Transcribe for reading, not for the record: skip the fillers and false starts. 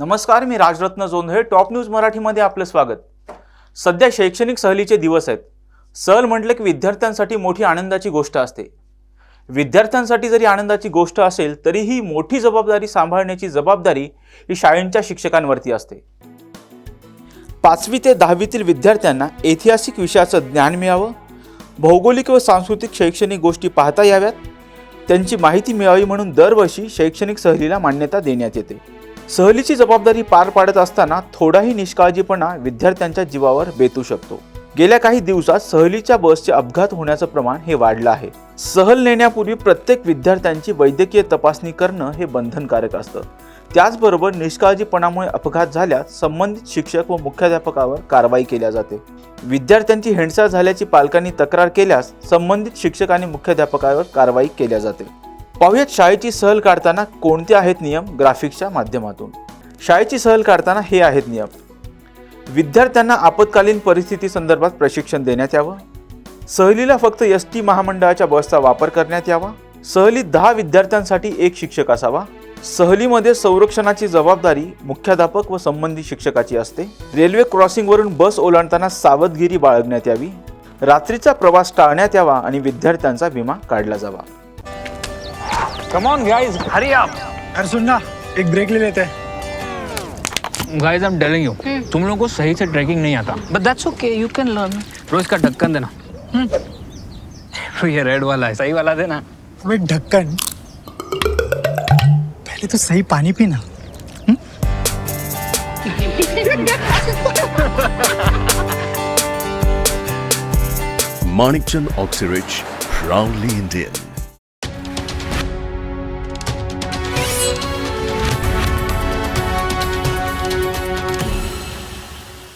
नमस्कार, मी Rajratna Jondhale. Top news मराठीमध्ये आपलं स्वागत. सध्या शैक्षणिक सहलीचे दिवस आहेत. सहल म्हटलं की विद्यार्थ्यांसाठी मोठी आनंदाची गोष्ट असते. विद्यार्थ्यांसाठी जरी आनंदाची गोष्ट असेल तरीही मोठी जबाबदारी सांभाळण्याची जबाबदारी ही शाळेंच्या शिक्षकांवरती असते. 5वी ते 10वीतील विद्यार्थ्यांना ऐतिहासिक विषयाचं ज्ञान मिळावं, भौगोलिक व सांस्कृतिक शैक्षणिक गोष्टी पाहता याव्यात, त्यांची माहिती मिळावी म्हणून दरवर्षी शैक्षणिक सहलीला मान्यता देण्यात येते. सहलीची जबाबदारी पार पाडत असताना थोडाही निष्काळजीपणा विद्यार्थ्यांच्या जीवावर बेतू शकतो. गेल्या काही दिवसात सहलीच्या बसचे अपघात होण्याचं प्रमाण हे वाढलं आहे. सहल नेण्यापूर्वी प्रत्येक विद्यार्थ्यांची वैद्यकीय तपासणी करणं हे बंधनकारक असतं. त्याचबरोबर निष्काळजीपणामुळे अपघात झाल्यास संबंधित शिक्षक व मुख्याध्यापकावर कारवाई केली जाते. विद्यार्थ्यांची हेळसाळ झाल्याची पालकांनी तक्रार केल्यास संबंधित शिक्षक आणि मुख्याध्यापकावर कारवाई केली जाते. पाहुयात शाळेची सहल काढताना कोणते आहेत नियम ग्राफिक्सच्या माध्यमातून. शाळेची सहल काढताना हे आहेत नियम. विद्यार्थ्यांना आपत्कालीन परिस्थिती संदर्भात प्रशिक्षण देण्यात यावं. सहलीला फक्त एसटी महामंडळाच्या बसचा वापर करण्यात यावा. सहलीत 10 विद्यार्थ्यांसाठी 1 शिक्षक असावा. सहलीमध्ये संरक्षणाची जबाबदारी मुख्याध्यापक व संबंधित शिक्षकाची असते. रेल्वे क्रॉसिंगवरून बस ओलांडताना सावधगिरी बाळगण्यात यावी. रात्रीचा प्रवास टाळण्यात यावा आणि विद्यार्थ्यांचा विमा काढला जावा. Come on guys, hurry up. अरे सुन ना, एक ब्रेक ले लेते हैं. Guys, I'm telling you, तुम लोगों को सही से ट्रैकिंग नहीं आता. But that's okay, you can learn. रोज का ढक्कन देना. ये रेड वाला है, सही वाला देना. अबे ढक्कन, पहले तो सही पानी पीना. Manikchand Oxyrich, proudly Indian.